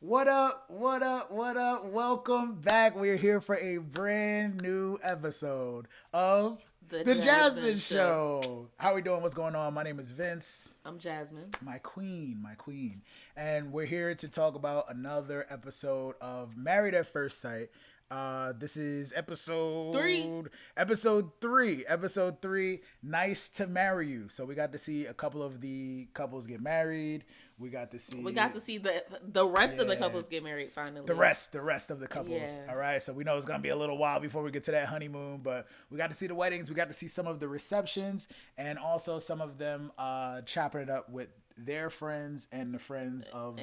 What up? What up? What up? Welcome back. We're here for a brand new episode of the Jasmine Show. How we doing? What's going on? My name is Vince. I'm Jasmine. My queen. And we're here to talk about another episode of Married at First Sight. This is episode three, Nice to Marry You. So we got to see a couple of the couples get married. We got to see the rest of the couples get married finally. The rest of the couples. Yeah. All right. So we know it's going to be a little while before we get to that honeymoon, but we got to see the weddings. We got to see some of the receptions and also some of them chopping it up with their friends and the friends of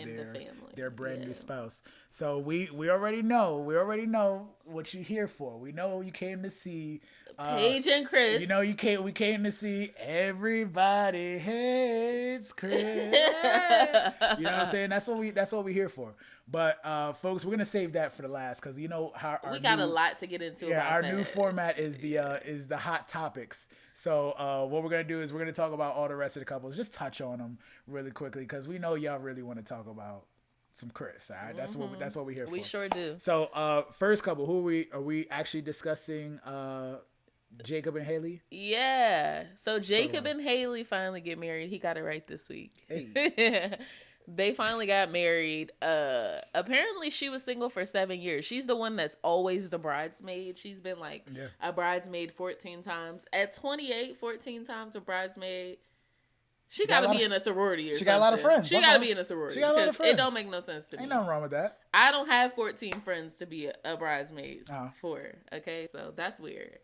their brand new spouse. So we already know what you're here for. We know you came to see Paige and Chris. You know we came to see Everybody Hates Chris. You know what I'm saying? That's what we here for. But folks, we're gonna save that for the last because you know how we got a lot to get into. Yeah, our new format is the hot topics. So what we're gonna do is we're gonna talk about all the rest of the couples, just touch on them really quickly because we know y'all really want to talk about some Chris. All right, that's what we're here for. We sure do. So first couple, who are we actually discussing? Jacob and Haley? Yeah. So Jacob and Haley finally get married. He got it right this week. Hey. They finally got married. Apparently she was single for 7 years. She's the one that's always the bridesmaid. She's been a bridesmaid 14 times. At 28, 14 times a bridesmaid. She got to be in a sorority or something. She got a lot of friends. She got to be in a sorority. She got a lot of friends. It don't make no sense to me. Ain't nothing wrong with that. I don't have 14 friends to be a bridesmaid for. Okay, so that's weird.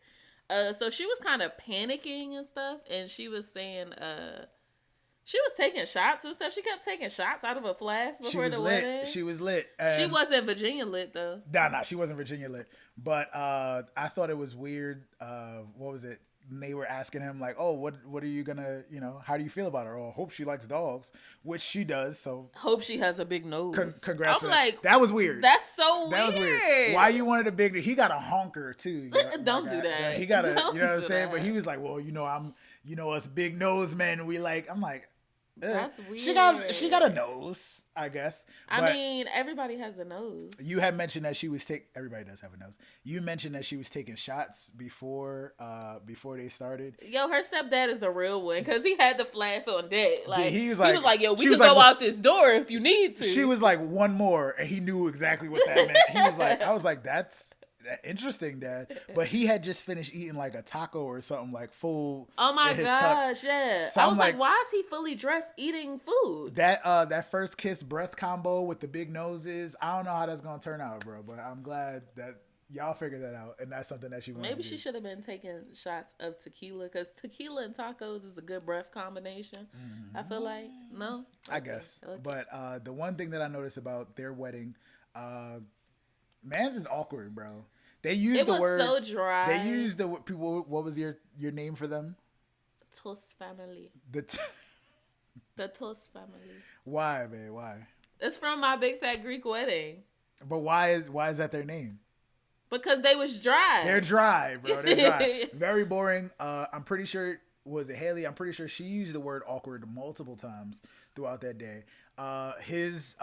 So she was kind of panicking and stuff, and she was saying, she was taking shots and stuff. She kept taking shots out of a flask before the wedding. She was lit. She wasn't Virginia lit though. Nah, she wasn't Virginia lit. But I thought it was weird. What was it? And they were asking him like, "Oh, what are you gonna, how do you feel about her? Oh, hope she likes dogs," which she does. So hope she has a big nose. Congrats. I'm like, that was weird. That's so weird. That was weird. Why you wanted a big? He got a honker too. Don't do that. Yeah, he got a. You know what I'm saying? But he was like, "Well, I'm, us big nose men. We like." I'm like, that's weird. She got a nose, I guess. I mean, everybody has a nose. You had mentioned that she was everybody does have a nose. You mentioned that she was taking shots before they started. Yo, her stepdad is a real one because he had the flash on deck. Like he was like, "Yo, we can go out this door if you need to." She was like, "One more," and he knew exactly what that meant. He was like, I was like, "That's interesting, Dad." But he had just finished eating like a taco or something like full. Oh my gosh, yeah. So I was like, why is he fully dressed eating food? That first kiss breath combo with the big noses, I don't know how that's gonna turn out, bro. But I'm glad that y'all figured that out, and that's something that she wanted. Maybe she should have been taking shots of tequila because tequila and tacos is a good breath combination. Mm-hmm. I feel like no. I guess, okay. But the one thing that I noticed about their wedding, man's is awkward, bro. They used the word. It was so dry. They used the people. What was your name for them? Toast family. The Toast family. Why, man? Why? It's from my big fat Greek wedding. But why is that their name? Because they was dry. They're dry, bro. They're dry. Very boring. I'm pretty sure was it Haley? I'm pretty sure she used the word awkward multiple times throughout that day. His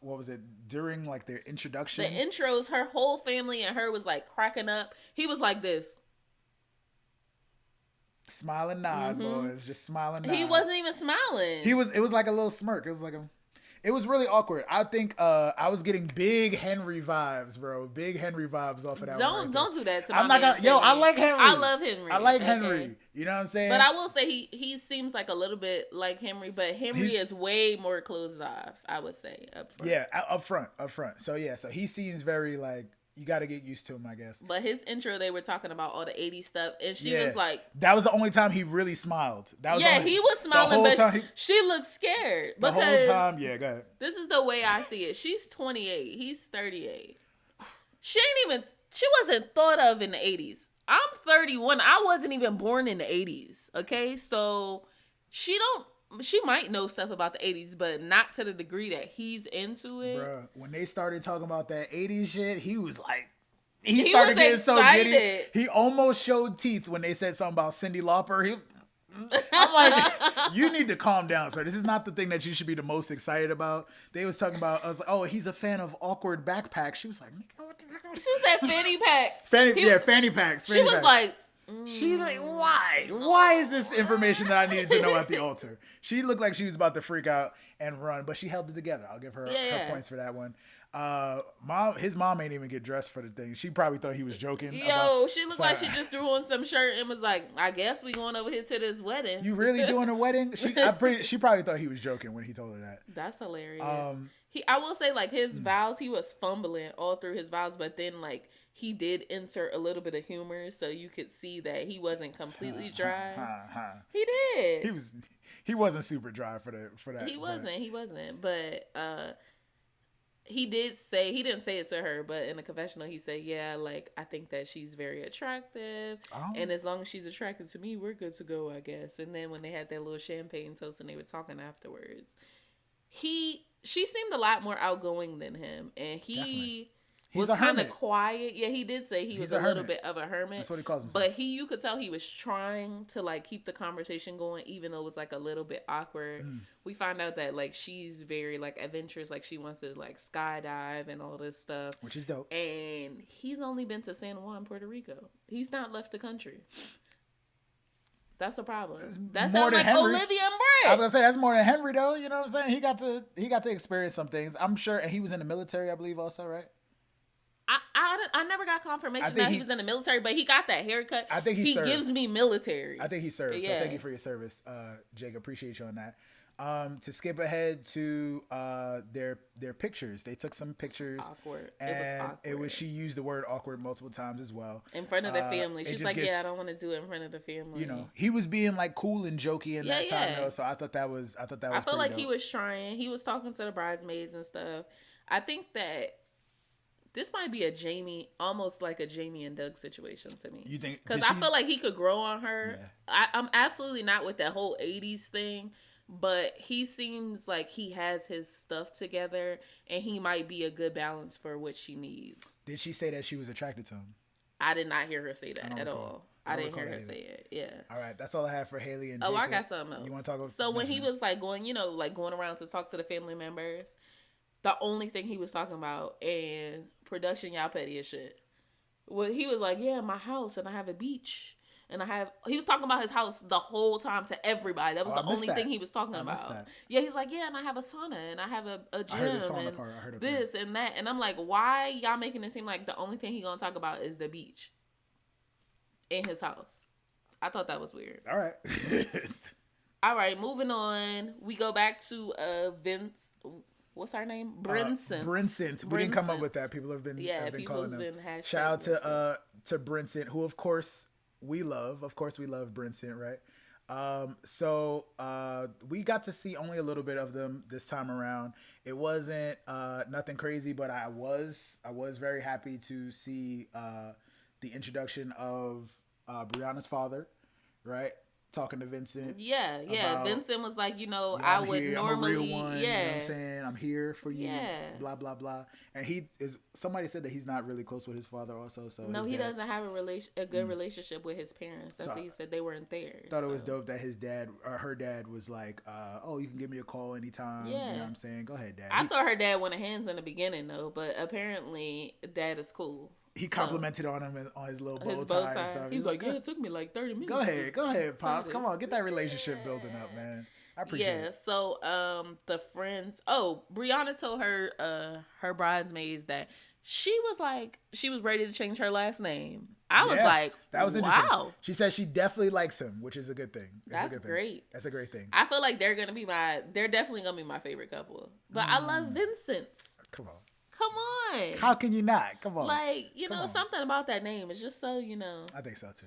what was it during like their introduction? The intros, her whole family and her was like cracking up. He was like this. Smile and nod, boys. Just smile and nod. He wasn't even smiling. It was like a little smirk. It was really awkward. I think I was getting big Henry vibes, bro. Big Henry vibes off of that. Don't do that to I'm my not gonna. Yo, I like Henry. I love Henry. I like Henry. You know what I'm saying? But I will say he seems like a little bit like Henry, but Henry is way more closed off, I would say, up front. Yeah, up front. So he seems very like, you got to get used to him, I guess. But his intro, they were talking about all the 80s stuff, and she was like... That was the only time he really smiled. He was smiling, but she looked scared. The whole time, go ahead. This is the way I see it. She's 28. He's 38. She wasn't thought of in the 80s. I'm 31. I wasn't even born in the 80s, okay? So she might know stuff about the 80s, but not to the degree that he's into it. Bruh, when they started talking about that 80s shit, he was like, he started getting excited. So giddy. He almost showed teeth when they said something about Cyndi Lauper. I'm like, you need to calm down, sir. This is not the thing that you should be the most excited about. They was talking about, I was like, oh, he's a fan of awkward backpacks. She was like, she said fanny packs. Fanny packs. She was like, she's like, why? Why is this information that I needed to know at the altar? She looked like she was about to freak out and run, but she held it together. I'll give her points for that one. His mom ain't even get dressed for the thing. She probably thought he was joking. She looked like she just threw on some shirt and was like, I guess we going over here to this wedding. You really doing a wedding? She probably thought he was joking when he told her that. That's hilarious. I will say, like, his vows, he was fumbling all through his vows, but then, like, he did insert a little bit of humor, so you could see that he wasn't completely dry. He did. He wasn't super dry for that. He wasn't. But he didn't say it to her, but in the confessional he said, yeah, like, I think that she's very attractive, and as long as she's attracted to me, we're good to go, I guess. And then when they had that little champagne toast and they were talking afterwards, she seemed a lot more outgoing than him, and he was kind of quiet. Yeah, he did say he was a little bit of a hermit. That's what he calls himself. But you could tell he was trying to, like, keep the conversation going, even though it was, like, a little bit awkward. We find out that, like, she's very, like, adventurous. Like, she wants to, like, skydive and all this stuff. Which is dope. And he's only been to San Juan, Puerto Rico. He's not left the country. That's a problem. That sounds like Henry. Olivia and Brett. I was gonna say that's more than Henry, though. You know what I'm saying? He got to experience some things. I'm sure, and he was in the military, I believe, also, right? I never got confirmation that he was in the military, but he got that haircut. I think he served. Gives me military. I think he served. Yeah. So thank you for your service, Jake. Appreciate you on that. To skip ahead to their pictures, they took some pictures. Awkward. And it was she used the word awkward multiple times as well in front of the family. She was like, "Yeah, I don't want to do it in front of the family." You know, he was being like cool and jokey in that time though. So I thought that was. I felt like dope. he was trying. He was talking to the bridesmaids and stuff. I think that this might be almost like a Jamie and Doug situation to me. You think? Because I feel like he could grow on her. Yeah. I'm absolutely not with that whole 80s thing, but he seems like he has his stuff together, and he might be a good balance for what she needs. Did she say that she was attracted to him? I did not hear her say that at all. I didn't hear her say it. Yeah. All right. That's all I have for Haley and Jacob. I got something else. You want to talk about? So when he was like going around to talk to the family members, the only thing he was talking about, and production, y'all petty as shit. Well, he was like, yeah, my house, and I have a beach. And he was talking about his house the whole time to everybody. That was the only thing he was talking about. Yeah, he's like, yeah, and I have a sauna, and I have a gym, and this and that. And I'm like, why y'all making it seem like the only thing he gonna talk about is the beach in his house? I thought that was weird. All right. All right, moving on. We go back to Vince. What's our name? Brinson. Brinson. We didn't come up with that. People have been calling them. Shout out to Brinson, who of course we love. Of course we love Brinson, right? So we got to see only a little bit of them this time around. It wasn't nothing crazy, but I was very happy to see the introduction of Brianna's father, right? Talking to Vincent. Yeah. Vincent was like, I would normally, I'm a real one, you know what I'm saying? I'm here for you, blah, blah, blah. And somebody said that he's not really close with his father also. So no, he doesn't have a good relationship with his parents. That's what he said. They weren't there. Thought it was dope that his dad, or her dad, was like, oh, you can give me a call anytime. Yeah. You know what I'm saying? Go ahead, Dad. I thought her dad wanted hands in the beginning though, but apparently Dad is cool. He complimented on him on his little bow tie and stuff. He's like, yeah, it took me like 30 minutes. Go ahead, Pops. Come on, get that relationship building up, man. I appreciate it. Yeah, so the friends, Brianna told her bridesmaids that she was ready to change her last name. I was like, that was interesting. Wow. She said she definitely likes him, which is a good thing. That's great. That's a great thing. I feel like they're definitely gonna be my favorite couple. But I love Vincent's. Come on. How can you not? Come on. Like, something about that name is just so, I think so too.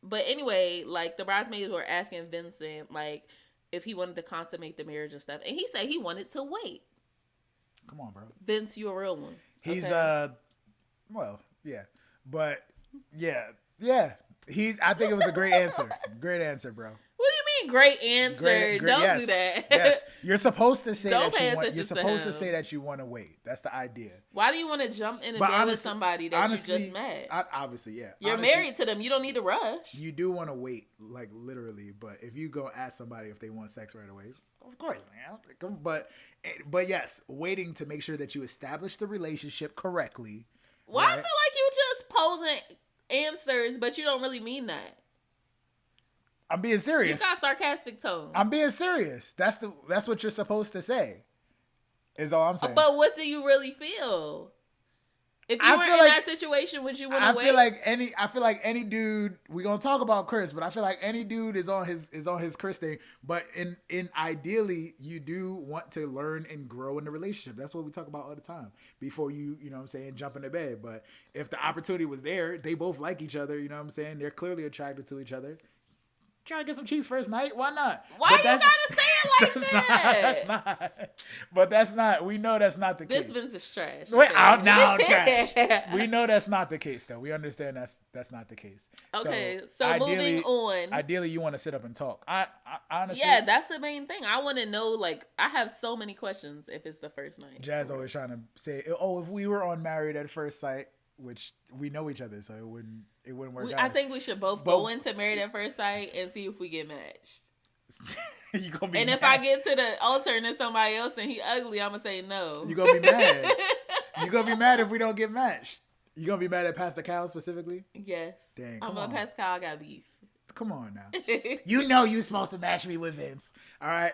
But anyway, like the bridesmaids were asking Vincent, like, if he wanted to consummate the marriage and stuff. And he said he wanted to wait. Come on, bro. Vince, you a real one. He's, well, yeah. But, yeah. I think it was a great answer. Great answer, bro. What do you great answer. Don't yes, do that. Yes, you're supposed to say Don't that pay you want. You're attention to supposed to him. say that you want to wait. That's the idea. Why do you want to jump in a bed with somebody that you just met? Obviously, yeah. You're married to them. You don't need to rush. You do want to wait, like literally. But if you go ask somebody if they want sex right away, of course, man. But yes, waiting to make sure that you establish the relationship correctly. Well, right? I feel like you just posing answers, but you don't really mean that. I'm being serious. You got sarcastic tone. I'm being serious. That's what you're supposed to say. Is all I'm saying. But what do you really feel? If you were in that situation, would you want to wait? I feel like any dude. We're gonna talk about Chris, but I feel like any dude is on his Chris thing. But in ideally, you do want to learn and grow in the relationship. That's what we talk about all the time. Before you know what I'm saying, jump into bed. But if the opportunity was there, they both like each other. You know what I'm saying? They're clearly attracted to each other. Try to get some cheese first night. Why not? Why you gotta say it like that? But that's not. We know that's not the case. This Vince is trash. Wait, now I'm trash. We know that's not the case, though. We understand that's not the case. Okay, so moving on. Ideally, you want to sit up and talk. I honestly. Yeah, that's the main thing. I want to know. Like, I have so many questions if it's the first night. Jazz always trying to say, "Oh, if we were on Married at First Sight," which we know each other, so it wouldn't work out. I think we should both go into Married at First Sight and see if we get matched. You gonna be and mad. If I get to the altar and there's somebody else and he ugly, I'm gonna say no. You gonna be mad. You gonna be mad if we don't get matched. You gonna be mad at Pastor Kyle specifically? Yes. Dang, I'm a Pastor Kyle. I got beef. Come on now. You know you're supposed to match me with Vince. All right.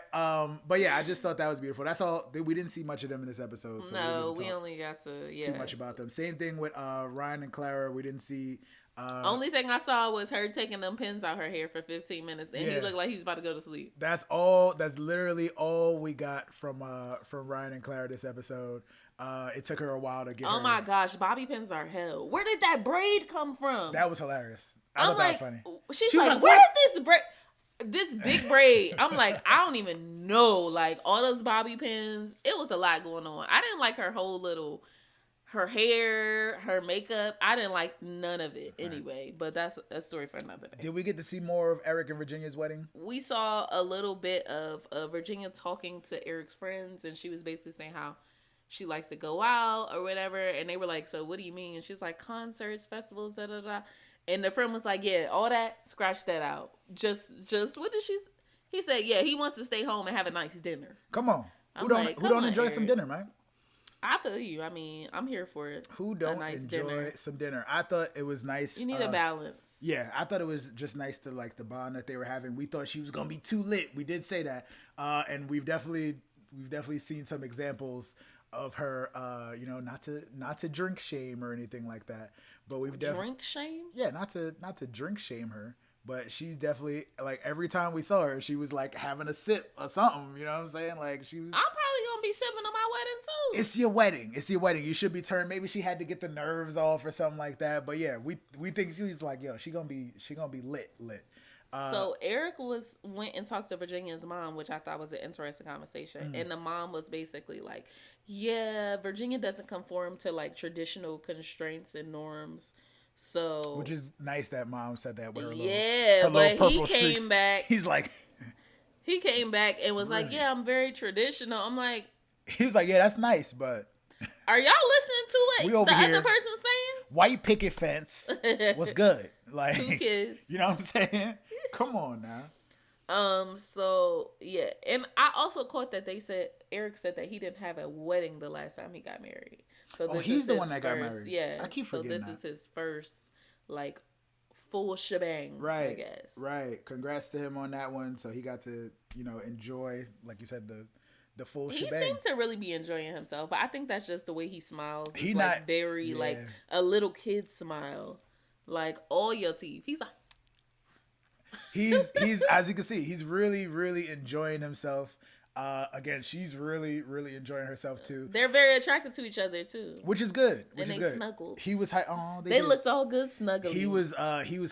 But yeah, I just thought that was beautiful. That's all. We didn't see much of them in this episode. So no, we only got to too much about them. Same thing with Ryan and Clara. We didn't see. Only thing I saw was her taking them pins out her hair for 15 minutes, and he looked like he was about to go to sleep. That's all. That's literally all we got from Ryan and Clara this episode. It took her a while to get. Oh my gosh, bobby pins are hell. Where did that braid come from? That was hilarious. I thought that was funny. She was like, where did this big braid? I'm like, I don't even know. Like, all those bobby pins, it was a lot going on. I didn't like her hair, her makeup. I didn't like none of it anyway. But that's a story for another day. Did we get to see more of Eric and Virginia's wedding? We saw a little bit of Virginia talking to Eric's friends, and she was basically saying how she likes to go out or whatever. And they were like, so what do you mean? And she's like, concerts, festivals, da da da. And the friend was like, yeah, all that, scratch that out. Just what did he said, yeah, he wants to stay home and have a nice dinner. Come on. Who don't enjoy some dinner, man? I feel you. I mean, I'm here for it. Who don't enjoy some dinner? I thought it was nice. You need a balance. Yeah, I thought it was just nice to like the bond that they were having. We thought she was going to be too lit. We did say that. And we've definitely seen some examples of her, not to drink shame or anything like that. But we've definitely drink shame. Yeah, not to drink shame her, but she's definitely like every time we saw her, she was like having a sip or something. You know what I'm saying? Like she was. I'm probably gonna be sipping on my wedding too. It's your wedding. It's your wedding. You should be turned. Maybe she had to get the nerves off or something like that. But yeah, we think she was like, yo, she gonna be lit. So Eric went and talked to Virginia's mom, which I thought was an interesting conversation. And the mom was basically like, yeah, Virginia doesn't conform to like traditional constraints and norms. So, which is nice that mom said that with her little purple he came streaks. back. He's like, he came back and was like, yeah, I'm very traditional. I'm like, he was like, yeah, that's nice, but are y'all listening to what we over the here, other person's saying? White picket fence was good. Like 2 kids. You know what I'm saying? Come on now. So yeah, and I also caught that Eric said that he didn't have a wedding the last time he got married. So he's the one that got married. Yeah, I keep forgetting So this is his first like full shebang. Right. I guess. Right. Congrats to him on that one. So he got to enjoy, like you said, the full shebang. He seemed to really be enjoying himself. But I think that's just the way he smiles. It's He like not very like a little kid smile, like all your teeth. He's like. He's as you can see, he's really, really enjoying himself. Again, she's really, really enjoying herself too. They're very attracted to each other too, which is good. And they snuggled. He was hype. They looked all good snuggling. He was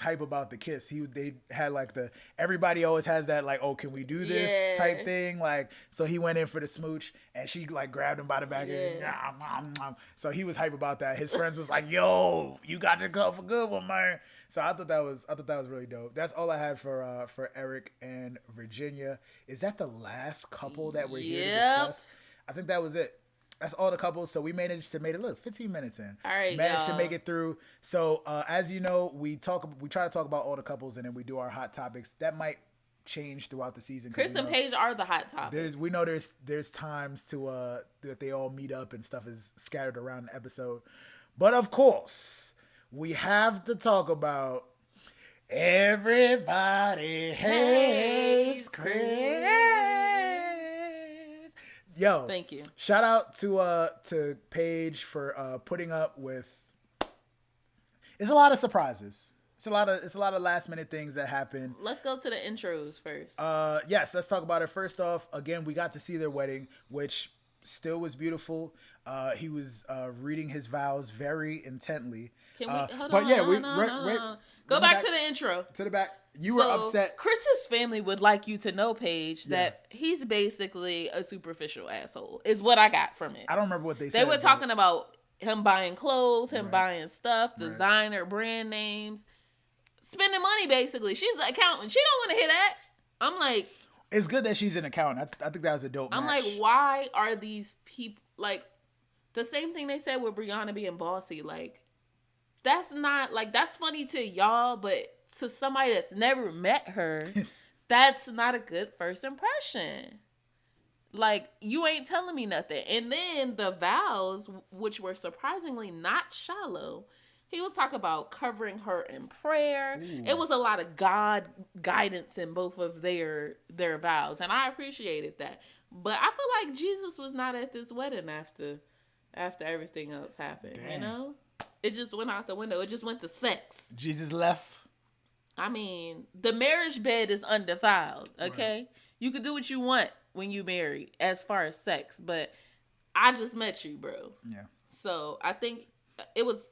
hype about the kiss. They had like everybody always has that like, oh, can we do this type thing, like, so he went in for the smooch and she like grabbed him by the back and so he was hype about that. His friends was like, yo, you got to go for good one, man. So I thought that was really dope. That's all I had for Eric and Virginia. Is that the last couple that we're here to discuss? I think that was it. That's all the couples. So we managed to make it. Look, 15 minutes in. All right, managed to make it through. So as you know, we try to talk about all the couples, and then we do our hot topics. That might change throughout the season. Chris and Paige are the hot topics. There's times to that they all meet up and stuff is scattered around the episode. But of course, we have to talk about Everybody Hates Chris. Yo, thank you. Shout out to Paige for putting up with. It's a lot of surprises. It's a lot of last minute things that happen. Let's go to the intros first. Yes, let's talk about it. First off, again, we got to see their wedding, which still was beautiful. He was reading his vows very intently. Can we hold on? Go back to the intro. To the back. You were upset. Chris's family would like you to know, Paige, that he's basically a superficial asshole, is what I got from it. I don't remember what they said. They were talking about him buying clothes, him buying stuff, designer brand names, spending money, basically. She's an accountant. She don't want to hear that. I'm like... It's good that she's an accountant. I think that was a dope match. I'm like, why are these people... Like, the same thing they said with Brianna being bossy. Like, that's not... Like, that's funny to y'all, but... to somebody that's never met her, that's not a good first impression. Like, you ain't telling me nothing. And then the vows, which were surprisingly not shallow, he was talking about covering her in prayer. Ooh. It was a lot of God guidance in both of their vows, and I appreciated that. But I feel like Jesus was not at this wedding after everything else happened. Damn. You know? It just went out the window. It just went to sex. Jesus left. I mean, the marriage bed is undefiled, okay? Right. You can do what you want when you marry as far as sex, but I just met you, bro. Yeah. So I think it was...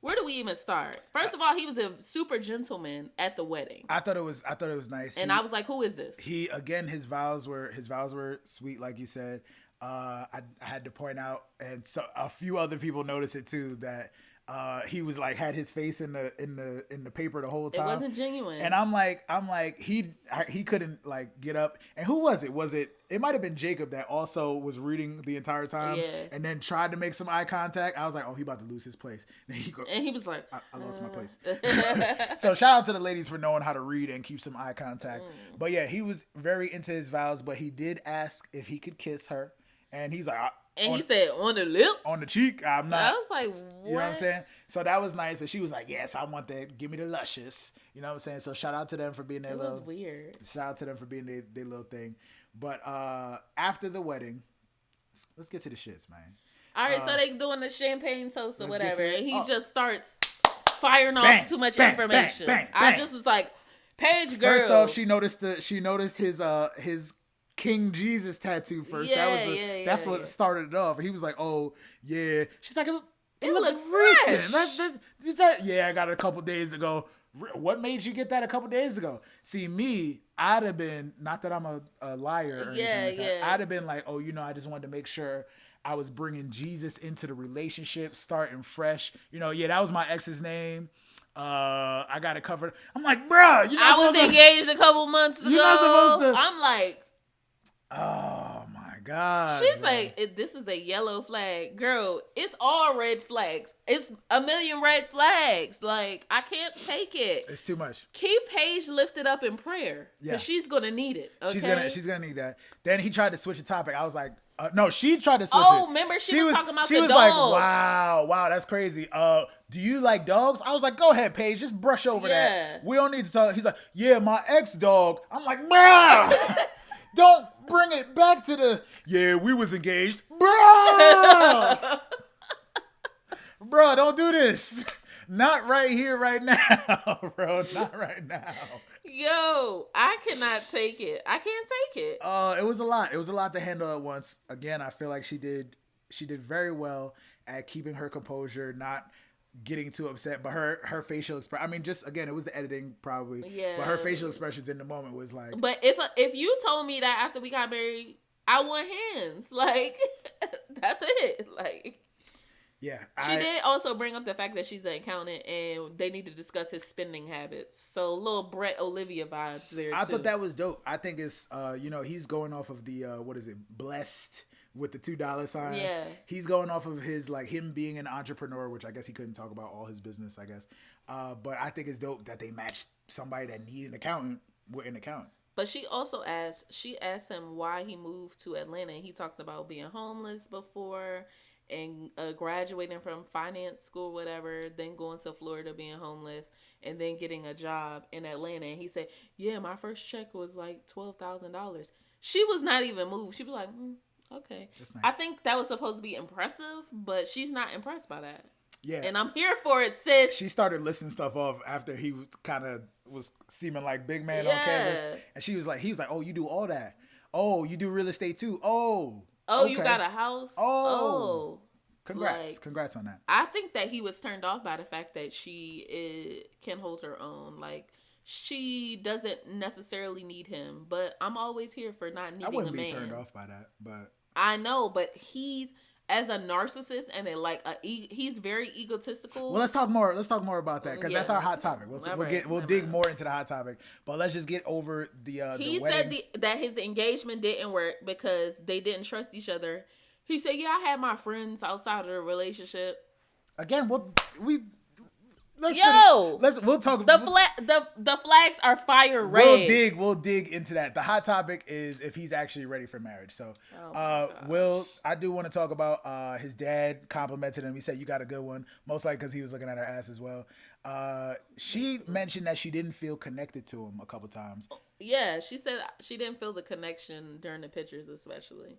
Where do we even start? First of all, he was a super gentleman at the wedding. I thought it was nice. And I was like, who is this? His vows were sweet, like you said. I had to point out, and so a few other people noticed it too, that he was like had his face in the paper the whole time. It wasn't genuine. And I'm like he couldn't like get up. And who was it? It might have been Jacob that also was reading the entire time. Yeah. And then tried to make some eye contact. I was like, oh, he about to lose his place. And he was like, I lost my place. So shout out to the ladies for knowing how to read and keep some eye contact. But yeah, he was very into his vows, but he did ask if he could kiss her. And he's like, he said, on the lips? On the cheek? I'm not. I was like, what? You know what I'm saying? So that was nice. And she was like, yes, I want that. Give me the luscious. You know what I'm saying? So shout out to them for being their little... It was weird. Shout out to them for being their little thing. But after the wedding, let's get to the shits, man. All right, so they doing the champagne toast or whatever. And he just starts firing off too much information. I just was like, Paige, girl. First off, she noticed his King Jesus tattoo first. That's what started it off. He was like, "Oh yeah." She's like, "It looks recent." That's yeah, I got it a couple days ago. What made you get that a couple days ago? See, me, I'd have been, not that I'm a liar or anything like that. I'd have been like, "Oh, I just wanted to make sure I was bringing Jesus into the relationship, starting fresh." That was my ex's name. I got it covered. I'm like, "Bruh, I was engaged a couple months ago." You're not supposed to. I'm like, oh my God. She's like, this is a yellow flag. Girl, it's all red flags. It's a million red flags. Like, I can't take it. It's too much. Keep Paige lifted up in prayer. Because she's going to need it. Okay? She's gonna need that. Then he tried to switch the topic. I was like, no, she tried to switch it. Oh, remember she was talking about the dog. She was like, wow, that's crazy. Do you like dogs? I was like, go ahead, Paige, just brush over that. We don't need to talk. He's like, yeah, my ex-dog. I'm like, bruh. Don't bring it back to we was engaged. Bro! Bro, don't do this. Not right here, right now, bro. Not right now. Yo, I cannot take it. I can't take it. It was a lot. It was a lot to handle at once. Again, I feel like she did very well at keeping her composure, not getting too upset, but her facial expression, I mean, just again, it was the editing probably, but her facial expressions in the moment was like. But if you told me that after we got married, I want hands, like, that's it, like. Yeah. She did also bring up the fact that she's an accountant and they need to discuss his spending habits. So little Brett Olivia vibes there. I thought that was dope. I think it's he's going off of the what is it, blessed with the $2 signs. Yeah. He's going off of his like him being an entrepreneur, which I guess he couldn't talk about all his business, I guess. But I think it's dope that they matched somebody that need an accountant with an accountant. But she asked him why he moved to Atlanta. And he talks about being homeless before and graduating from finance school, whatever, then going to Florida, being homeless, and then getting a job in Atlanta. And he said, yeah, my first check was like $12,000. She was not even moved. She was like, okay. That's nice. I think that was supposed to be impressive, but she's not impressed by that. Yeah. And I'm here for it, sis. She started listing stuff off after he kind of was seeming like big man on campus. And he was like, oh, you do all that. Oh, you do real estate too. Oh, oh, okay. You got a house? Oh. Congrats. Like, Congrats on that. I think that he was turned off by the fact that she can hold her own. Like, she doesn't necessarily need him, but I'm always here for not needing a man. I wouldn't be turned off by that, but... I know, but he's... as a narcissist and he's very egotistical. Well, let's talk more about that because that's our hot topic. We'll dig more into the hot topic, but let's just get over the. He said that his engagement didn't work because they didn't trust each other. He said, "Yeah, I had my friends outside of the relationship." Again, we'll talk. The flags are fire red. We'll dig into that. The hot topic is if he's actually ready for marriage. So, I do want to talk about his dad complimented him. He said, "You got a good one." Most likely because he was looking at her ass as well. She mentioned that she didn't feel connected to him a couple times. Yeah, she said she didn't feel the connection during the pictures, especially.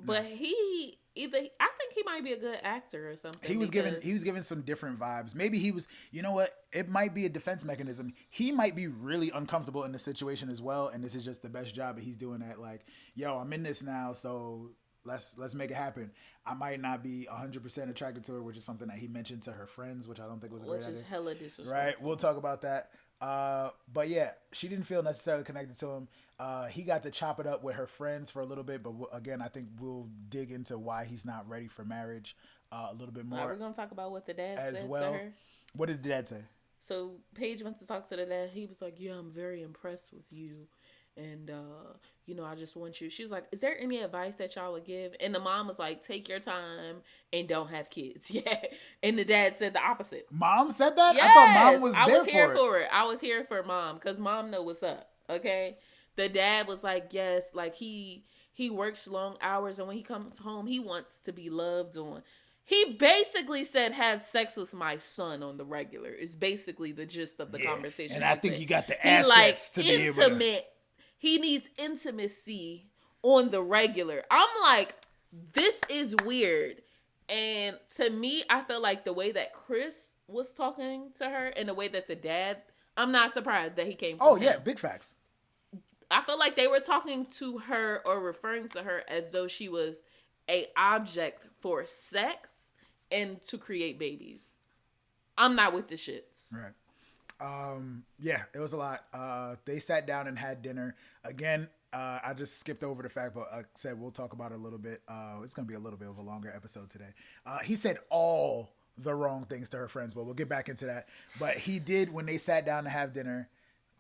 But I think he might be a good actor or something. He was giving some different vibes. Maybe he was, you know what? It might be a defense mechanism. He might be really uncomfortable in the situation as well, and this is just the best job that he's doing at. Like, yo, I'm in this now, so let's make it happen. I might not be 100% attracted to her, which is something that he mentioned to her friends, which I don't think was a great idea. Which is hella disrespectful. Right? We'll talk about that. But yeah, she didn't feel necessarily connected to him. He got to chop it up with her friends for a little bit, but again, I think we'll dig into why he's not ready for marriage a little bit more. We're going to talk about what the dad said to her. What did the dad say? So Paige went to talk to the dad. He was like, yeah, I'm very impressed with you. And, I just want you. She was like, is there any advice that y'all would give? And the mom was like, take your time and don't have kids. Yeah. And the dad said the opposite. Mom said that? Yes. I thought mom was there for it. I was here for it. I was here for mom because mom know what's up. Okay. The dad was like, yes, like he works long hours and when he comes home, he wants to be loved on. He basically said, have sex with my son on the regular. Is basically the gist of the conversation. And I think you got the assets to be able to. He needs intimacy on the regular. I'm like, this is weird. And to me, I felt like the way that Chris was talking to her and the way that the dad, I'm not surprised that he came from him. Yeah, big facts. I feel like they were talking to her or referring to her as though she was a object for sex and to create babies. I'm not with the shits. Right. Yeah, it was a lot. They sat down and had dinner. Again, I just skipped over the fact, but I said we'll talk about it a little bit. It's going to be a little bit of a longer episode today. He said all the wrong things to her friends, but we'll get back into that. But he did, when they sat down to have dinner,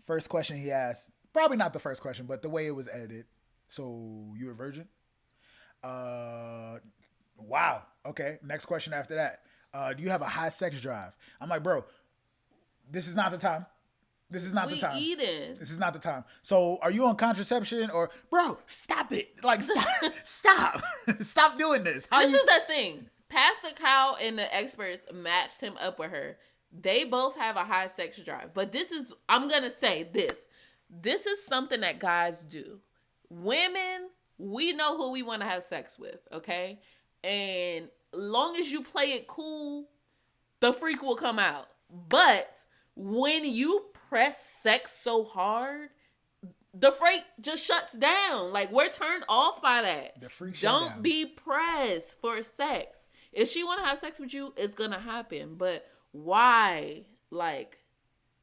first question he asked, probably not the first question, but the way it was edited. So, you a virgin? Wow. Okay. Next question after that. Do you have a high sex drive? I'm like, bro, this is not the time. This is not the time. This is not the time. So are you on contraception or, bro, stop it. Like, stop. Stop doing this. This is the thing. Pastor Kyle and the experts matched him up with her. They both have a high sex drive. But I'm going to say this. This is something that guys do. Women, we know who we want to have sex with, okay? And long as you play it cool, the freak will come out. But when you press sex so hard, the freak just shuts down. Like, we're turned off by that. The freak Don't be pressed for sex. If she want to have sex with you, it's going to happen. But why? Like,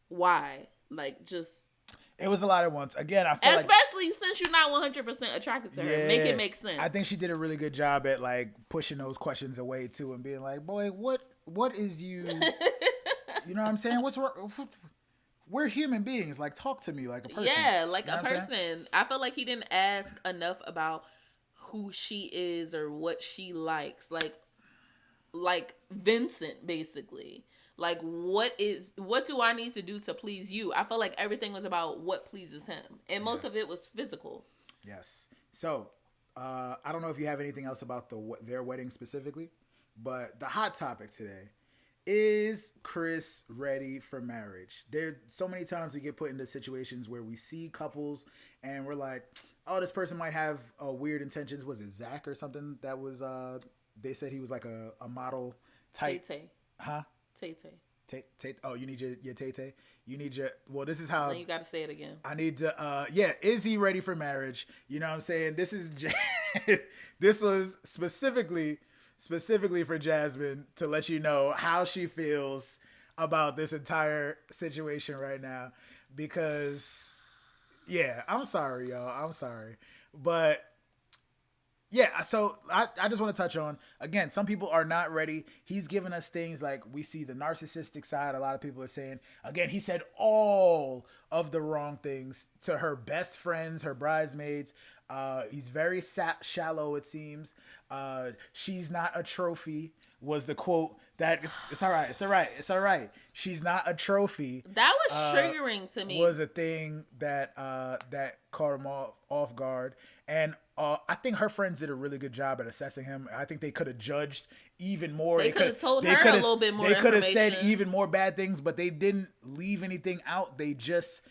why? Like, just... It was a lot at once. Again, I feel especially since you're not 100% attracted to her. Make it make sense. I think she did a really good job at like pushing those questions away too, and being like, "Boy, what is you? You know what I'm saying? What's wrong? We're human beings. Like, talk to me like a person. Yeah, like you know a person. I feel like he didn't ask enough about who she is or what she likes. Like Vincent, basically. Like, what do I need to do to please you? I felt like everything was about what pleases him. And most of it was physical. Yes. So, I don't know if you have anything else about their wedding specifically, but the hot topic today is Chris ready for marriage? There so many times we get put into situations where we see couples and we're like, oh, this person might have weird intentions. Was it Zach or something that was, they said he was like a model type. Tay-Tay. Huh? Tay-Tay. Oh, you need your Tay-Tay? You need your, well, this is how. No, you got to say it again. I need to, is he ready for marriage? You know what I'm saying? This is, this was specifically for Jasmine to let you know how she feels about this entire situation right now. Because, yeah, I'm sorry, y'all. I'm sorry. But, yeah, so I just want to touch on, again, some people are not ready. He's giving us things like we see the narcissistic side. A lot of people are saying, again, he said all of the wrong things to her best friends, her bridesmaids. He's very shallow, it seems. She's not a trophy was the quote that it's all right. It's all right. It's all right. She's not a trophy. That was triggering to me. Was a thing that caught him off guard. And I think her friends did a really good job at assessing him. I think they could have judged even more. They could have told her a little bit more. They could have said even more bad things, but they didn't leave anything out. They just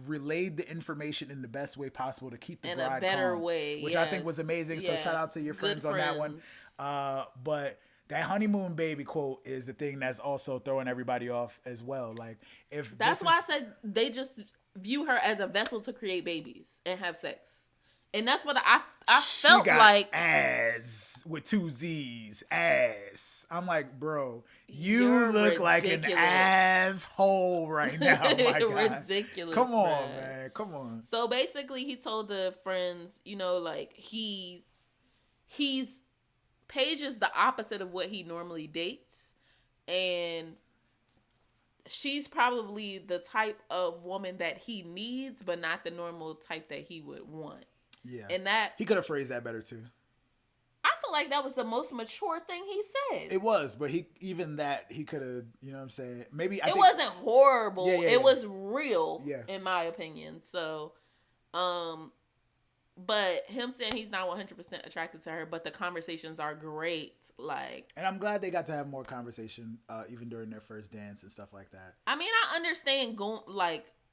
relayed the information in the best way possible to keep the bride calm. In a better way, which I think was amazing. Yeah. So shout out to your friends on that one. But that honeymoon baby quote is the thing that's also throwing everybody off as well. Like, if that's why I said they just view her as a vessel to create babies and have sex. And that's what I felt like. Ass with 2 Z's. Ass. I'm like, bro, you look like an asshole right now. My God. Ridiculous. Come on, man. Come on. So basically, he told the friends, you know, like he's Paige is the opposite of what he normally dates, and she's probably the type of woman that he needs, but not the normal type that he would want. Yeah. And that he could have phrased that better too. I feel like that was the most mature thing he said. It was, but he could have, you know what I'm saying? Maybe it wasn't horrible. Yeah, it was real, yeah, in my opinion. So, but him saying he's not 100% attracted to her, but the conversations are great. Like, and I'm glad they got to have more conversation, even during their first dance and stuff like that. I mean, I understand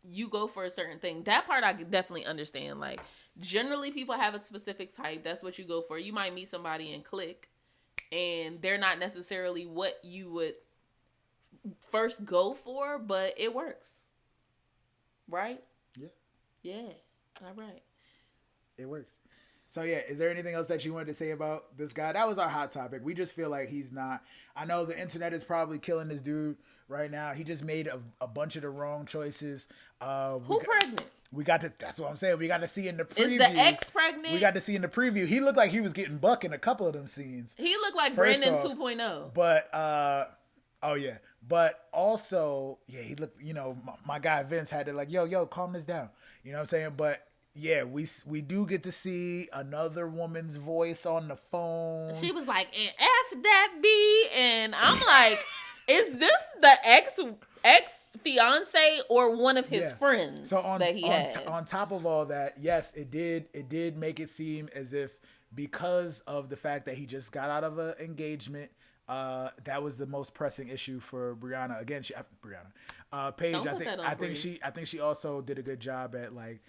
you go for a certain thing. That part I definitely understand. Like, generally people have a specific type. That's what you go for. You might meet somebody and click, and they're not necessarily what you would first go for, but it works. Right? Yeah. Yeah. All right. It works. So yeah, is there anything else that you wanted to say about this guy? That was our hot topic. We just feel like he's not. I know the internet is probably killing this dude right now. He just made a bunch of the wrong choices. Who pregnant? We got to. That's what I'm saying. We got to see in the preview. Is the ex pregnant? We got to see in the preview. He looked like he was getting buck in a couple of them scenes. He looked like Brandon 2.0. But oh yeah. But also, yeah, he looked. You know, my guy Vince had to like, yo, calm this down. You know what I'm saying? But yeah, we do get to see another woman's voice on the phone. She was like, and F that B, and I'm like, is this the ex fiance or one of his friends that he had? On top of all that, yes, it did make it seem as if because of the fact that he just got out of an engagement, that was the most pressing issue for Brianna. Again, Paige. I think she also did a good job at like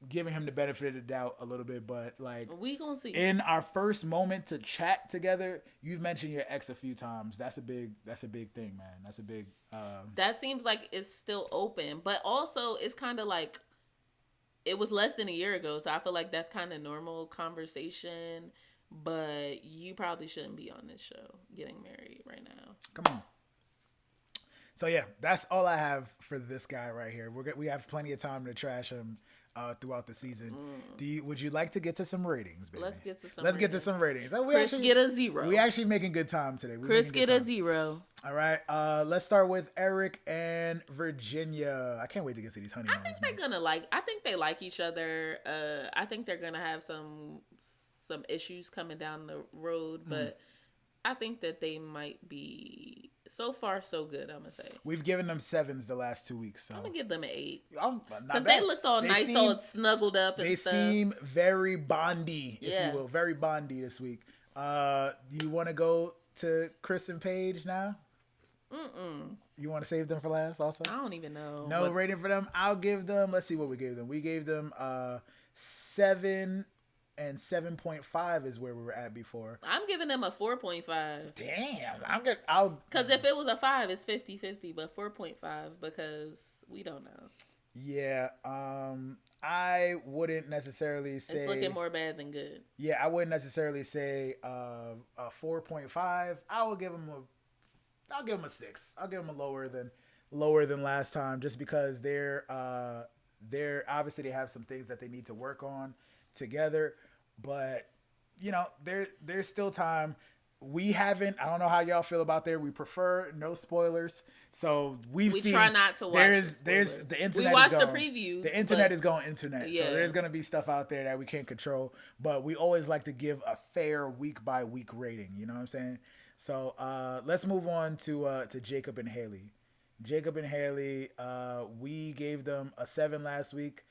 giving him the benefit of the doubt a little bit, but like we gonna see. In our first moment to chat together, you've mentioned your ex a few times. That's a big thing, man. That's a big. That seems like it's still open, but also it's kind of like it was less than a year ago, so I feel like that's kind of normal conversation. But you probably shouldn't be on this show getting married right now. Come on. So yeah, that's all I have for this guy right here. We have plenty of time to trash him throughout the season. Would you like to get to some ratings, baby? Let's get to some. Let's get to some ratings. Oh, Chris get a 0. We actually making good time today. Chris get a 0. All right. Let's start with Eric and Virginia. I can't wait to get to these honeymoons. I think they're gonna like. I think they like each other. I think they're gonna have some issues coming down the road, but I think that they might be. So far, so good, I'm going to say. We've given them 7s the last 2 weeks. So. I'm going to give them an 8. Because they looked all nice, all snuggled up and stuff. They seem very bondy, if you will. Very bondy this week. Do you want to go to Chris and Paige now? You want to save them for last also? I don't even know. No rating for them? I'll give them, let's see what we gave them. We gave them 7 and 7.5 is where we were at before. I'm giving them a 4.5. Damn. Because if it was a 5, it's 50-50, but 4.5 because we don't know. Yeah. I wouldn't necessarily say... It's looking more bad than good. Yeah, I wouldn't necessarily say a 4.5. I'll give them a 6. I'll give them a lower than last time just because they're obviously they have some things that they need to work on together, but there's still time. We haven't, I don't know how y'all feel about there. We prefer no spoilers. So we try not to watch. There's the internet. We watch the previews. The internet is going internet. Yeah. So there's going to be stuff out there that we can't control, but we always like to give a fair week by week rating. You know what I'm saying? So let's move on to Jacob and Haley. Jacob and Haley, we gave them a 7 last week.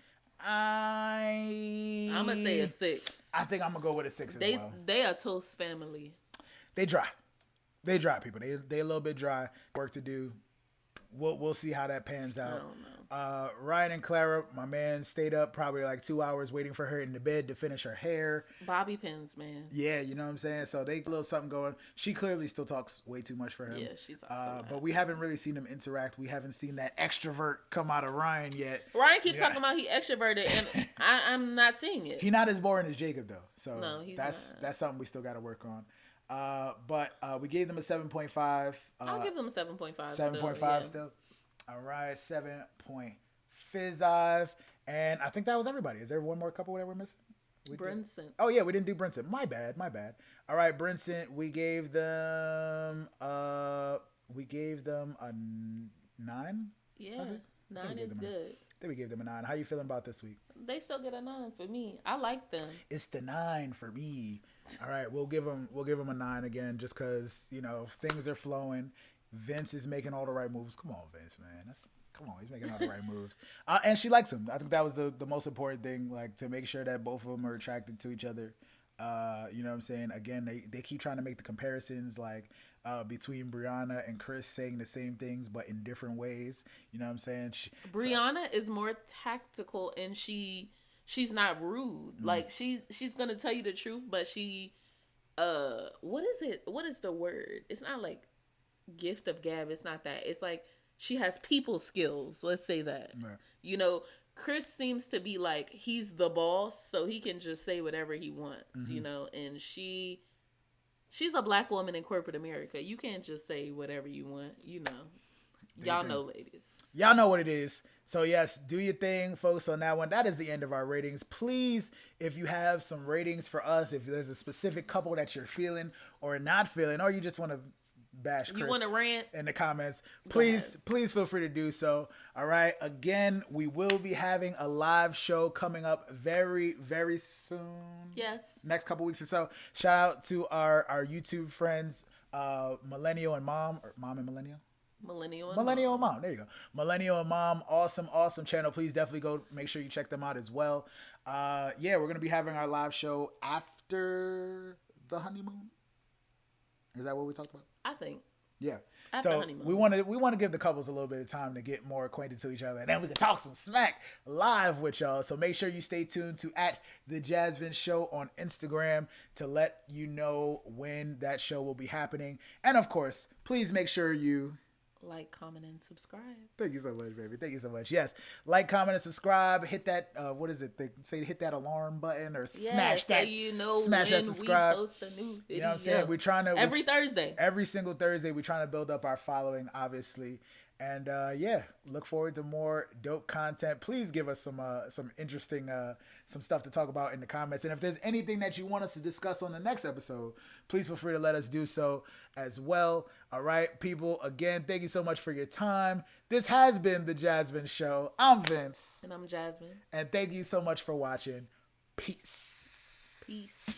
I'm gonna say a 6. I think I'm gonna go with a 6 as well. They are toast family. They dry people. They a little bit dry. Work to do. We'll see how that pans out. I don't know. Ryan and Clara, my man, stayed up probably like 2 hours waiting for her in the bed to finish her hair. Bobby pins, man. Yeah, you know what I'm saying? So they a little something going. She clearly still talks way too much for him. Yeah, she talks so much. But we haven't really seen them interact. We haven't seen that extrovert come out of Ryan yet. Ryan keeps talking about he extroverted, and I'm not seeing it. He's not as boring as Jacob, though. So no, he's that's not. Something we still got to work on. But we gave them a 7.5. I'll give them a 7.5. 7.5 still. All right, 7.5. And I think that was everybody. Is there one more couple that we're missing? Brinson. Oh yeah, we didn't do Brinson. My bad. All right, Brinson. We gave them a 9. Yeah, 9 is good. Then we gave them a 9. How you feeling about this week? They still get a 9 for me. I like them. It's the 9 for me. All right, we'll give them a 9 again, just because things are flowing. Vince is making all the right moves. Come on, Vince, man. Come on, he's making all the right moves. And she likes him. I think that was the most important thing, like to make sure that both of them are attracted to each other. You know what I'm saying? Again, they keep trying to make the comparisons like between Brianna and Chris saying the same things but in different ways. You know what I'm saying? Brianna is more tactical and she's not rude. Like she's gonna tell you the truth, but she what is it? What is the word? It's not like gift of gab. It's not that. It's like she has people skills. Let's say that. Right. Chris seems to be like he's the boss, so he can just say whatever he wants. And she's a black woman in corporate America. You can't just say whatever you want. Y'all know, ladies. Y'all know what it is. So yes, do your thing, folks, on that one. That is the end of our ratings. Please, if you have some ratings for us, if there's a specific couple that you're feeling or not feeling, or you just want to bash Chris, you want to rant in the comments, please feel free to do so. All right, again, we will be having a live show coming up very, very soon. Yes, next couple weeks or so. Shout out to our YouTube friends, Millennial and Mom, or Mom and Millennial. Millennial and Mom. There you go. Millennial and Mom. Awesome channel. Please definitely go make sure you check them out as well. We're going to be having our live show after the honeymoon. Is that what we talked about? I think. Yeah. After so honeymoon. we want to give the couples a little bit of time to get more acquainted to each other, and then we can talk some smack live with y'all. So make sure you stay tuned to @the JasVynce Show on Instagram to let you know when that show will be happening. And of course, please make sure you like, comment, and subscribe. Thank you so much, baby. Thank you so much. Yes. Like, comment, and subscribe. Hit that, what is it? They say hit that alarm button or smash that. Smash that subscribe. We post a new video. You know what I'm saying? We're trying to. Every Thursday. Every single Thursday, we're trying to build up our following, obviously. And yeah, look forward to more dope content. Please give us some interesting some stuff to talk about in the comments. And if there's anything that you want us to discuss on the next episode, please feel free to let us do so as well. All right, people. Again, thank you so much for your time. This has been the JasVynce Show. I'm Vince, And I'm Jasmine. and thank you so much for watching. Peace. Peace.